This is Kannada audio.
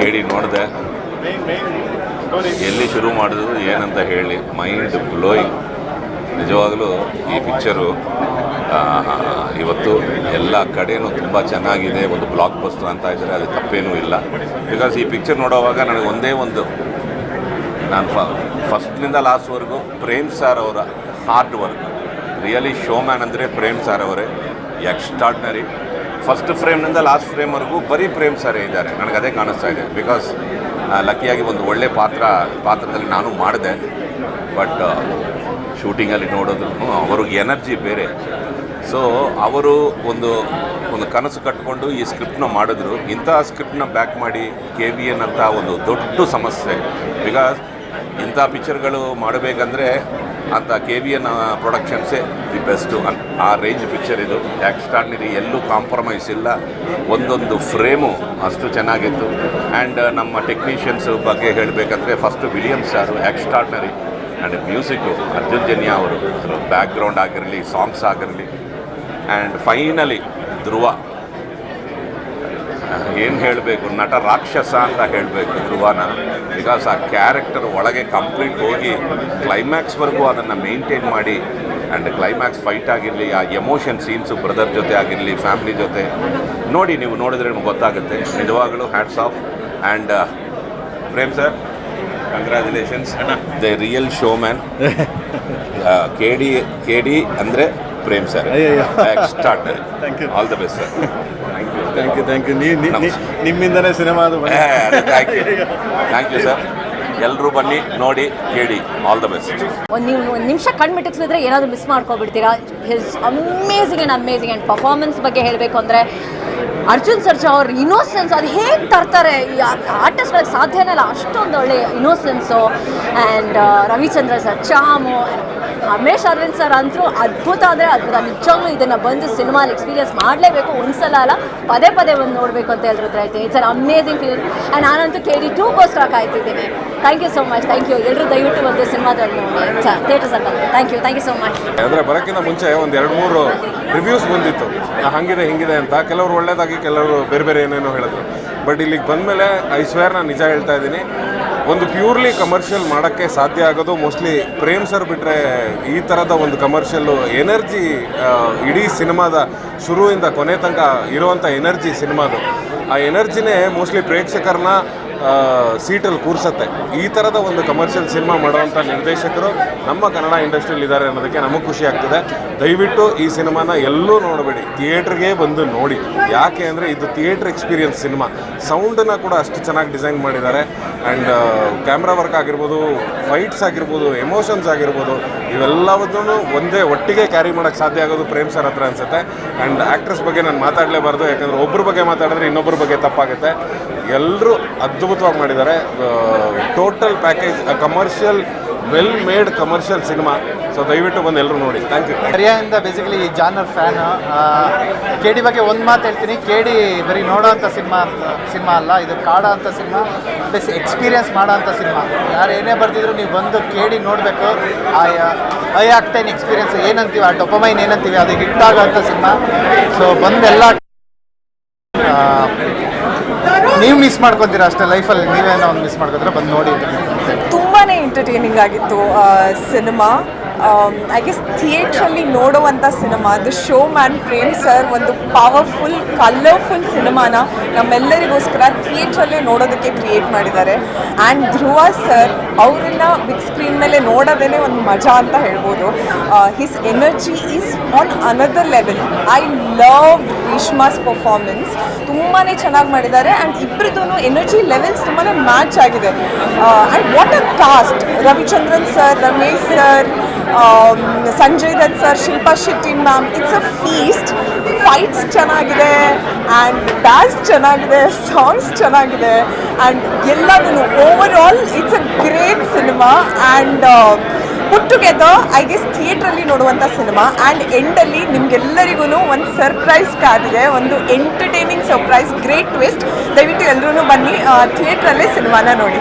ಕೇಳಿ ನೋಡಿದೆ, ಎಲ್ಲಿ ಶುರು ಮಾಡಿದ್ರು ಏನಂತ ಹೇಳಿ ಮೈಂಡ್ ಬ್ಲೋಯಿಂಗ್. ನಿಜವಾಗಲೂ ಈ ಪಿಕ್ಚರು ಇವತ್ತು ಎಲ್ಲ ಕಡೆಯೂ ತುಂಬ ಚೆನ್ನಾಗಿದೆ, ಒಂದು ಬ್ಲಾಕ್ ಬಸ್ಟರ್ ಅಂತ ಇದ್ದರೆ ಅದು ತಪ್ಪೇನೂ ಇಲ್ಲ. ಬಿಕಾಸ್ ಈ ಪಿಕ್ಚರ್ ನೋಡೋವಾಗ ನನಗೆ ಒಂದೇ ಒಂದು, ನಾನು ಫಸ್ಟ್ನಿಂದ ಲಾಸ್ಟ್ವರೆಗೂ ಪ್ರೇಮ್ ಸಾರ್ ಅವರ ಹಾರ್ಡ್ ವರ್ಕ್, ರಿಯಲಿ ಶೋಮ್ಯಾನ್ ಅಂದರೆ ಪ್ರೇಮ್ ಸಾರ್ ಅವರೇ, ಎಕ್ಸ್ಟ್ರಾರ್ಡ್ನರಿ. ಫಸ್ಟ್ ಫ್ರೇಮ್ನಿಂದ ಲಾಸ್ಟ್ ಫ್ರೇಮ್ವರೆಗೂ ಬರೀ ಪ್ರೇಮ್ ಸಾರೇ ಇದ್ದಾರೆ, ನನಗದೇ ಕಾಣಿಸ್ತಾ ಇದೆ. ಬಿಕಾಸ್ ಲಕ್ಕಿಯಾಗಿ ಒಂದು ಒಳ್ಳೆ ಪಾತ್ರದಲ್ಲಿ ನಾನು ಮಾಡಿದೆ. ಬಟ್ ಶೂಟಿಂಗಲ್ಲಿ ನೋಡಿದ್ರು ಅವ್ರಿಗೆ ಎನರ್ಜಿ ಬೇರೆ. ಸೊ ಅವರು ಒಂದು ಕನಸು ಕಟ್ಕೊಂಡು ಈ ಸ್ಕ್ರಿಪ್ಟ್ನ ಮಾಡಿದ್ರು. ಇಂಥ ಸ್ಕ್ರಿಪ್ಟ್ನ ಬ್ಯಾಕ್ ಮಾಡಿ KVN ಅಂತ ಒಂದು ದೊಡ್ಡ ಸಮಸ್ಯೆ. ಬಿಕಾಸ್ ಇಂಥ ಪಿಕ್ಚರ್ಗಳು ಮಾಡಬೇಕಂದ್ರೆ ಅಂತ KVN ಪ್ರೊಡಕ್ಷನ್ಸೇ ದಿ ಬೆಸ್ಟು. ಆ ರೇಂಜ್ ಪಿಕ್ಚರ್ ಇದು, ಎಕ್ಸ್ಟ್ರಾರ್ಡಿನರಿ, ಎಲ್ಲೂ ಕಾಂಪ್ರಮೈಸ್ ಇಲ್ಲ. ಒಂದೊಂದು ಫ್ರೇಮು ಅಷ್ಟು ಚೆನ್ನಾಗಿತ್ತು. ಆ್ಯಂಡ್ ನಮ್ಮ ಟೆಕ್ನಿಷಿಯನ್ಸ್ ಬಗ್ಗೆ ಹೇಳಬೇಕಂದ್ರೆ ಫಸ್ಟು ವಿಲಿಯಮ್ ಸಾರು extraordinary. And music Arjun Janya ಅವರು, ಬ್ಯಾಕ್ಗ್ರೌಂಡ್ ಆಗಿರಲಿ, ಸಾಂಗ್ಸ್ ಆಗಿರಲಿ. ಆ್ಯಂಡ್ ಫೈನಲಿ ಧ್ರುವ, ಏನು ಹೇಳಬೇಕು, ನಟ ರಾಕ್ಷಸ ಅಂತ ಹೇಳಬೇಕು ಧ್ರುವನ. ಬಿಕಾಸ್ ಆ ಕ್ಯಾರೆಕ್ಟರ್ ಒಳಗೆ ಕಂಪ್ಲೀಟ್ ಹೋಗಿ ಕ್ಲೈಮ್ಯಾಕ್ಸ್ವರೆಗೂ ಅದನ್ನು ಮೇಂಟೈನ್ ಮಾಡಿ. ಆ್ಯಂಡ್ ಕ್ಲೈಮ್ಯಾಕ್ಸ್ ಫೈಟ್ ಆಗಿರಲಿ, ಆ ಎಮೋಷನ್ ಸೀನ್ಸು ಬ್ರದರ್ ಜೊತೆ ಆಗಿರಲಿ, ಫ್ಯಾಮಿಲಿ ಜೊತೆ ನೋಡಿ, ನೀವು ನೋಡಿದ್ರೆ ನಿಮ್ಗೆ ಗೊತ್ತಾಗುತ್ತೆ. ನಿಜವಾಗಲೂ hats off. And Prem sir, congratulations, the real showman. KD ಅಂದರೆ Prem sir, start. All the best sir. Thank you. ನಿಮ್ಮಿಂದನೇ ಸಿನಿಮಾದು. Thank you sir. ಎಲ್ಲರೂ ಬನ್ನಿ, ನೋಡಿ, ಕೇಳಿ. All the best. ನೀವು ಒಂದು ನಿಮಿಷ ಕಣ್ಣು ಮಿಟಕ್ಸಿದ್ರೆ ಏನಾದರೂ ಮಿಸ್ ಮಾಡ್ಕೊಬಿಡ್ತೀರಾ. ಹಿಸ್ ಅಮೇಝಿಂಗ್ ಆ್ಯಂಡ್ ಪರ್ಫಾರ್ಮೆನ್ಸ್ ಬಗ್ಗೆ ಹೇಳಬೇಕು ಅಂದರೆ ಅರ್ಜುನ್ ಸರ್ಜಾ ಅವ್ರ ಇನ್ನೋಸೆನ್ಸ್ ಅದು ಹೇಗೆ ತರ್ತಾರೆ, ಈ ಆರ್ಟಿಸ್ಟ್ಗಳಿಗೆ ಸಾಧ್ಯನೇ ಇಲ್ಲ. ಅಷ್ಟೊಂದು ಒಳ್ಳೆ innocence. And Ravichandra sir Chamu, Ramesh Aravind sir ಅಂತೂ ಅದ್ಭುತ ಅಂದರೆ ಅದ್ಭುತ. ನಿಜವಾಗ್ಲೂ ಇದನ್ನು ಬಂದು ಸಿನಿಮಾಲಿ ಎಕ್ಸ್ಪೀರಿಯನ್ಸ್ ಮಾಡಲೇಬೇಕು, ಒಂದ್ಸಲ ಅಲ್ಲ ಪದೇ ಬಂದು ನೋಡಬೇಕು ಅಂತ ಹೇಳಿದ್ರೆ ಹೇಳ್ತೀನಿ. It's an amazing feeling. And ನಾನಂತೂ KD 2ಗೋಸ್ಕರ ಕಾಯ್ತಿದ್ದೀನಿ. Thank you so much. Thank you. ಎಲ್ಲರೂ ದಯವಿಟ್ಟು ಒಂದು ಸಿನಿಮಾದಲ್ಲಿ ನೋಡಿ ಥಿಯೇಟರ್ಸಲ್ಲಿ. Thank you so much. ಅಂದರೆ ಬರೋಕ್ಕಿಂತ ಮುಂಚೆ ಒಂದು 2-3 ರಿವ್ಯೂಸ್ ಬಂದಿತ್ತು, ಹಾಗಿದೆ ಹಿಂಗಿದೆ ಅಂತ. ಕೆಲವರು ಒಳ್ಳೇದಾಗಿ, ಕೆಲವರು ಬೇರೆ ಏನೇನೋ ಹೇಳಿದ್ರು. ಬಟ್ ಇಲ್ಲಿಗೆ ಬಂದಮೇಲೆ ಐ ಸ್ವೇರ್ ನಾನು ನಿಜ ಹೇಳ್ತಾ ಇದ್ದೀನಿ, ಒಂದು ಪ್ಯೂರ್ಲಿ ಕಮರ್ಷಿಯಲ್ ಮಾಡೋಕ್ಕೆ ಸಾಧ್ಯ ಆಗೋದು ಮೋಸ್ಟ್ಲಿ ಪ್ರೇಮ್ ಸರ್ ಬಿಟ್ಟರೆ. ಈ ಥರದ ಒಂದು ಕಮರ್ಷಿಯಲ್ಲು ಎನರ್ಜಿ, ಇಡೀ ಸಿನಿಮಾದ ಶುರುವಿಂದ ಕೊನೆ ತನಕ ಇರುವಂಥ ಎನರ್ಜಿ ಸಿನಿಮಾದು, ಆ ಎನರ್ಜಿನೇ ಮೋಸ್ಟ್ಲಿ ಪ್ರೇಕ್ಷಕರನ್ನ ಸೀಟಲ್ಲಿ ಕೂರಿಸತ್ತೆ. ಈ ಥರದ ಒಂದು ಕಮರ್ಷಿಯಲ್ ಸಿನಿಮಾ ಮಾಡುವಂಥ ನಿರ್ದೇಶಕರು ನಮ್ಮ ಕನ್ನಡ ಇಂಡಸ್ಟ್ರಿಯಲ್ಲಿ ಇದ್ದಾರೆ ಅನ್ನೋದಕ್ಕೆ ನಮಗೆ ಖುಷಿ ಆಗ್ತದೆ. ದಯವಿಟ್ಟು ಈ ಸಿನಿಮಾನ ಎಲ್ಲೂ ನೋಡಬೇಡಿ, ಥಿಯೇಟ್ರಿಗೆ ಬಂದು ನೋಡಿ. ಯಾಕೆ ಅಂದರೆ ಇದು ಥಿಯೇಟ್ರ್ ಎಕ್ಸ್ಪೀರಿಯನ್ಸ್ ಸಿನಿಮಾ. ಸೌಂಡನ್ನು ಕೂಡ ಅಷ್ಟು ಚೆನ್ನಾಗಿ ಡಿಸೈನ್ ಮಾಡಿದ್ದಾರೆ. ಆ್ಯಂಡ್ ಕ್ಯಾಮ್ರಾ ವರ್ಕ್ ಆಗಿರ್ಬೋದು, ಫೈಟ್ಸ್ ಆಗಿರ್ಬೋದು, ಎಮೋಷನ್ಸ್ ಆಗಿರ್ಬೋದು, ಇವೆಲ್ಲವನ್ನೂ ಒಟ್ಟಿಗೆ ಕ್ಯಾರಿ ಮಾಡೋಕ್ಕೆ ಸಾಧ್ಯ ಆಗೋದು ಪ್ರೇಮ್ ಸರ್ ಹತ್ರ ಅನಿಸುತ್ತೆ. ಆ್ಯಂಡ್ ಆ್ಯಕ್ಟ್ರೆಸ್ ಬಗ್ಗೆ ನಾನು ಮಾತಾಡಲೇಬಾರ್ದು, ಯಾಕಂದರೆ ಒಬ್ಬರ ಬಗ್ಗೆ ಮಾತಾಡಿದ್ರೆ ಇನ್ನೊಬ್ಬರ ಬಗ್ಗೆ ತಪ್ಪಾಗುತ್ತೆ. ಎಲ್ಲರೂ ಅದ್ಭುತವಾಗಿ ಮಾಡಿದ್ದಾರೆ. Total package, commercial, well made commercial cinema. So ದಯವಿಟ್ಟು ಬಂದು ಎಲ್ಲರೂ ನೋಡಿ. Thank you. ಹರಿಯಾದಿಂದ ಬೇಸಿಕಲಿ ಈ ಜಾನರ್ ಫ್ಯಾನು. KD ಬಗ್ಗೆ ಒಂದು ಮಾತು ಹೇಳ್ತೀನಿ, KD ಬರೀ ನೋಡೋವಂಥ ಸಿನಿಮಾ ಅಲ್ಲ, ಇದು ಕಾಡೋ ಅಂಥ ಸಿನಿಮಾ, ಪ್ಲಸ್ ಎಕ್ಸ್ಪೀರಿಯನ್ಸ್ ಮಾಡೋ ಅಂಥ ಸಿನಿಮಾ. ಯಾರು ಏನೇ ಬರ್ತಿದ್ರು ನೀವು ಬಂದು KD ನೋಡಬೇಕು. ಐ ಆಕ್ಟೈನ್ ಎಕ್ಸ್ಪೀರಿಯನ್ಸ್ ಏನಂತೀವಿ, ಆ ಡೊಪಮೈನ್ ಏನಂತೀವಿ, ಅದು ಹಿಟ್ಟಾಗೋ ಅಂಥ ಸಿನಿಮಾ. ಸೊ ಬಂದೆಲ್ಲ ನೀವು ಮಿಸ್ ಮಾಡ್ಕೊತೀರಾ ಅಷ್ಟೇ ಲೈಫಲ್ಲಿ. ನೀವೇನೋ ಒಂದು ಮಿಸ್ ಮಾಡ್ಕೊತೀರಾ, ಬಂದು ನೋಡಿ. ತುಂಬಾ ಎಂಟರ್ಟೈನಿಂಗ್ ಆಗಿತ್ತು ಸಿನಿಮಾ. ಐ ಗೆಸ್ ಥಿಯೇಟ್ರಲ್ಲಿ ನೋಡುವಂಥ cinema. The showman Prem sir ಒಂದು ಪವರ್ಫುಲ್, ಕಲರ್ಫುಲ್ ಸಿನಿಮಾನ ನಮ್ಮೆಲ್ಲರಿಗೋಸ್ಕರ ಥಿಯೇಟ್ರಲ್ಲೇ ನೋಡೋದಕ್ಕೆ ಕ್ರಿಯೇಟ್ ಮಾಡಿದ್ದಾರೆ. ಆ್ಯಂಡ್ ಧ್ರುವ ಸರ್ ಅವರನ್ನು ಬಿಗ್ ಸ್ಕ್ರೀನ್ ಮೇಲೆ ನೋಡೋದೇ ಒಂದು ಮಜಾ ಅಂತ ಹೇಳ್ಬೋದು. His energy is on another level. I love Reshma's performance. ತುಂಬಾ ಚೆನ್ನಾಗಿ ಮಾಡಿದ್ದಾರೆ. ಆ್ಯಂಡ್ ಇಬ್ಬರದೂ ಎನರ್ಜಿ ಲೆವೆಲ್ಸ್ ತುಂಬಾ ಮ್ಯಾಚ್ ಆಗಿದೆ. And what a cast! Ravichandran sir, Ramesh sir, Sanjay Dutt sir, Shilpa Shetty ma'am. It's a feast. Fights ಚೆನ್ನಾಗಿದೆ, ಆ್ಯಂಡ್ ಡ್ಯಾನ್ಸ್ ಚೆನ್ನಾಗಿದೆ, ಸಾಂಗ್ಸ್ ಚೆನ್ನಾಗಿದೆ, ಆ್ಯಂಡ್ ಎಲ್ಲದೂ overall it's a great cinema. And put together I guess ಥಿಯೇಟ್ರಲ್ಲಿ ನೋಡುವಂಥ ಸಿನಿಮಾ. ಆ್ಯಂಡ್ ಎಂಡಲ್ಲಿ ನಿಮಗೆಲ್ಲರಿಗೂ ಒಂದು ಸರ್ಪ್ರೈಸ್ ಕಾದಿದೆ, ಒಂದು ಎಂಟರ್ಟೈನಿಂಗ್ ಸರ್ಪ್ರೈಸ್, ಗ್ರೇಟ್ ಟ್ವಿಸ್ಟ್. ದಯವಿಟ್ಟು ಎಲ್ಲರೂ ಬನ್ನಿ, ಥಿಯೇಟ್ರಲ್ಲೇ ಸಿನಿಮಾನ ನೋಡಿ.